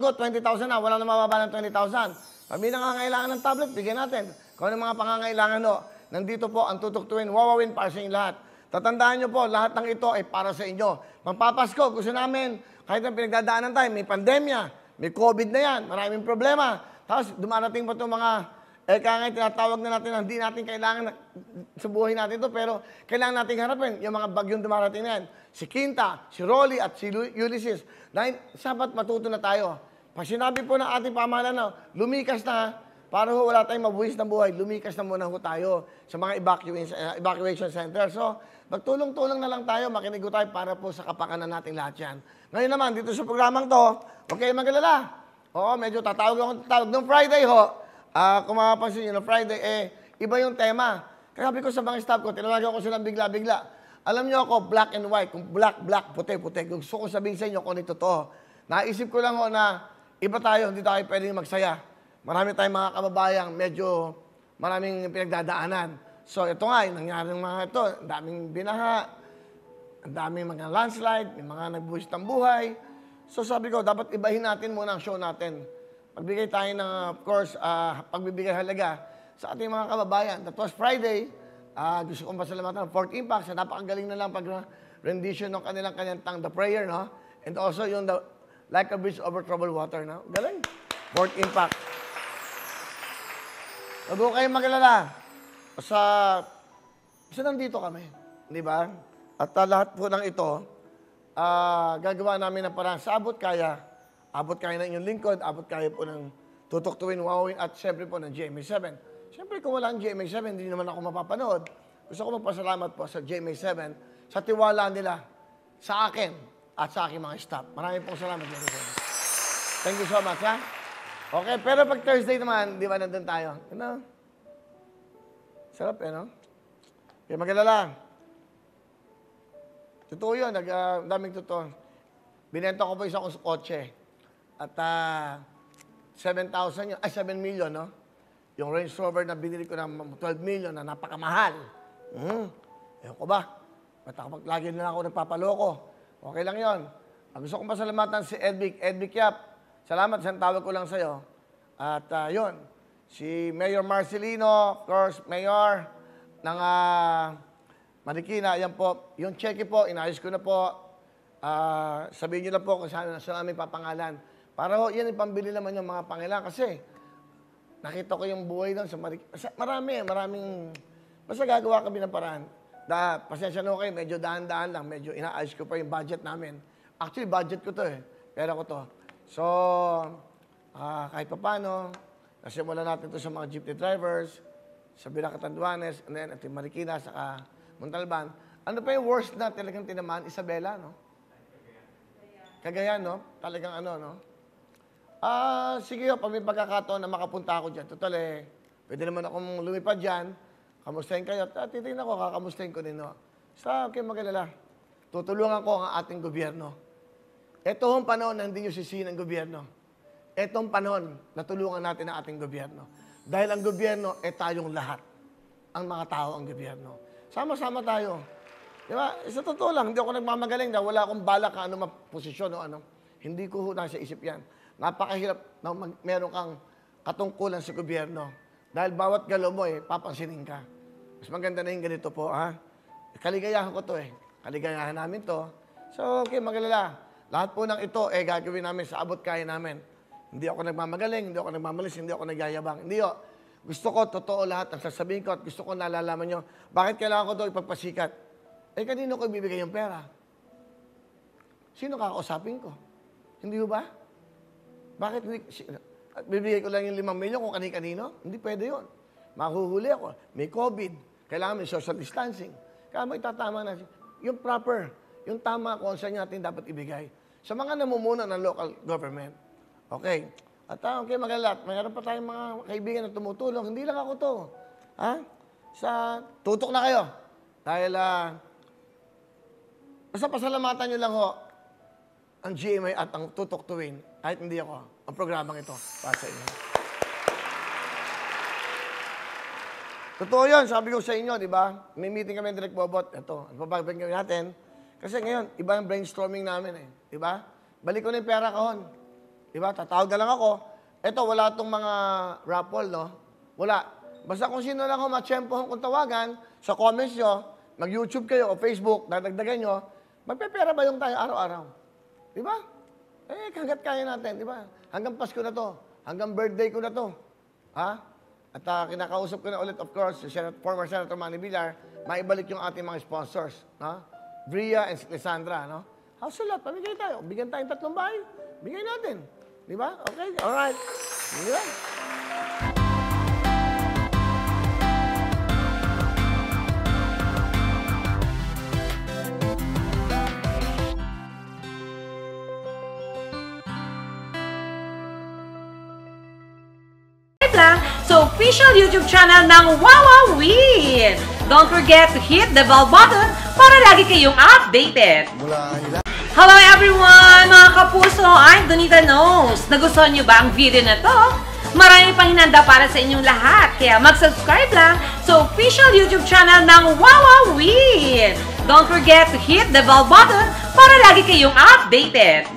Go, 20,000 na. Wala na mababa ng 20,000. Pag may nangangailangan ng tablet, bigyan natin. Kung ano mga pangangailangan no, nandito po ang tutuktuin, wawawin para sa inyo lahat. Tatandaan nyo po, lahat ng ito ay para sa inyo. Magpapasko, gusto namin, kahit ang pinagdadaanan tayo, may pandemya, may COVID na yan, maraming problema. Tapos dumarating pa itong mga, kaya nga tinatawag na natin, hindi natin kailangan sa buhay natin ito, pero kailangan natin harapin yung mga bagyong dumarating na yan. Si Quinta, si Rolly, at si Ulysses. Dahil sapat matuto na tayo. Pag sinabi po ng ating pamahalaan na lumikas na, para ho wala tayong mabuhis ng buhay, lumikas na muna ho tayo sa mga evacuation center. So, magtulong-tulong na lang tayo, makinig ho tayo para po sa kapakanan natin lahat yan. Ngayon naman, dito sa programang to, okay, magalala. Oo, medyo tatawag. Noong Friday ho, kung mapapansin nyo, noong Friday, iba yung tema. Kaya sabi ko sa mga staff ko, tinalaga ko silang bigla-bigla. Alam nyo ako, black and white. Kung black, puti. Gusto ko sabihin sa inyo kung ito to. Naisip ko lang ho na iba tayo, hindi tayo pwedeng magsaya. Marami tayong mga kababayang medyo maraming pinagdadaanan. So ito nga, yung nangyari ng mga ito, ang daming binaha, ang daming mga landslide, may mga nagbuhis ng buhay. So sabi ko, dapat ibahin natin muna ang show natin. Pagbigay tayo ng, of course, pagbibigay halaga sa ating mga kababayan. That was Friday. Gusto kong pasalamatan ng Fort Impact sa napakagaling na lang pag-rendition ng kanilang kanyang The Prayer, no? And also yung Like a Bridge Over Troubled Water, no? Galing. Fort Impact. Huwag ko kayong magalala. Kasi nandito kami. Di ba? At lahat po ng ito, gagawa namin ng parang sa abot kaya ng inyong lingkod, abot kaya po ng tutuktuin, wawawin, at syempre po ng GMA7. Syempre kung wala ang GMA7, hindi naman ako mapapanood. Gusto ko magpasalamat po sa GMA7 sa tiwala nila sa akin at sa aking mga staff. Maraming pong salamat, GMA7. Thank you so much, ha? Okay, pero pag Thursday naman, di ba nandun tayo? Ano? Sarap, no? Kaya magalala. Totoo yun, daming totoo. Binenta ko po isang kotse. At 7,000 yun, 7 million, no? Yung Range Rover na binili ko ng 12 million na napakamahal. Ewan ko ba? Lagi na lang ako nagpapaloko. Okay lang yun. Gusto kong pasalamatan si Edvic Yap. Salamat, isang tawag ko lang sa'yo. At yun, si Mayor Marcelino, of course, Mayor ng Marikina, yan po. Yung cheque po, inayos ko na po. Sabihin nyo na po kung saan namin papangalan. Para ho, yan ipambili naman yung mga pangilan. Kasi, nakita ko yung buhay doon sa Marikina. Maraming, basta gagawa kami ng paraan. Pasensya na kayo, medyo daan-daan lang, medyo inaayos ko pa yung budget namin. Actually, budget ko to pera ko to. So, kahit pa paano, nasimulan natin ito sa mga jeepney drivers, sa Catanduanes, and then at Marikina, saka Montalban. Ano pa yung worst na talagang tinamaan? Isabela, no? Cagayan, no? Talagang ano, no? Sige, pag may pagkakataon na makapunta ako dyan, total pwede naman akong lumipad dyan, kamustahin kayo, titignan ko, kakamustahin ko din, no? Okay, magalala. Tutulungan ko ang ating gobyerno. Ito ang panahon na hindi nyo sisihin ang gobyerno. Itong panahon na tulungan natin ang ating gobyerno. Dahil ang gobyerno, tayong lahat. Ang mga tao ang gobyerno. Sama-sama tayo. Di ba? Sa totoo lang, hindi ako nagmamagaling na wala akong balak ka ano posisyon o ano. Hindi ko nasa isip yan. Napakahirap na meron kang katungkulan sa gobyerno. Dahil bawat galaw mo, papansinin ka. Mas maganda na yung ganito po, ha? Kaligayahan ko to, Kaligayahan namin to. So, okay, magalala. Lahat po ng ito, gagawin namin sa abot kaya namin. Hindi ako nagmamagaling, hindi ako nagmamalis, hindi ako nagyayabang. Hindi, gusto ko, totoo lahat ang sasabihin ko at gusto ko nalalaman nyo. Bakit kailangan ko ito ipagpasikat? Kanino ko ibibigay yung pera? Sino kakausapin ko? Hindi ba? Bakit hindi? Bibigay ko lang yung 5 milyon kung kanino? Hindi pwede yun. Mahuhuli ako. May COVID. Kailangan may social distancing. Kaya may tatama na. Yung proper, yung tama kung saan natin dapat ibigay. Sa mga namumuno ng local government. Okay. At okay, magalat. Mayroon pa tayong mga kaibigan na tumutulong. Hindi lang ako to. Tutok na kayo. Dahil, basta pasalamatan nyo lang ho ang GMA at ang Tutok Tuwin. Kahit hindi ako, ang programang ito para sa inyo. Totoo yun, sabi ko sa inyo, di ba? May meeting kami Direct Bobot. Ito, ipapagpagin natin. Kasi ngayon, iba ang brainstorming namin di ba? Balik ko na yung pera kahon. Diba? Tatawag na lang ako. Ito, wala itong mga raffle, no? Wala. Basta kung sino lang ako matsyempohan kung tawagan, sa comments nyo, mag-YouTube kayo o Facebook, dadagdagan nyo, magpepera ba yung tayo araw-araw? Diba? Hanggat kaya natin, diba? Hanggang Pasko na to. Hanggang birthday ko na to. Ha? At kinakausap ko na ulit, of course, si former Senator Manny Villar, maibalik yung ating mga sponsors. Ha? Bria and Lisandra, no? House lot, pamigay tayo. Bigyan tayong 3 bahay. Bigay natin. Di ba? Okay? Alright. Di ba? lang sa official YouTube channel ng Wowowin. Don't forget to hit the bell button para lagi kayong updated. Hello everyone! Mga kapuso, I'm Donita Knows. Nagustuhan niyo ba ang video na to? Marami pang hinanda para sa inyong lahat, kaya mag-subscribe lang sa official YouTube channel ng Wowowin. Don't forget to hit the bell button para lagi kayong updated.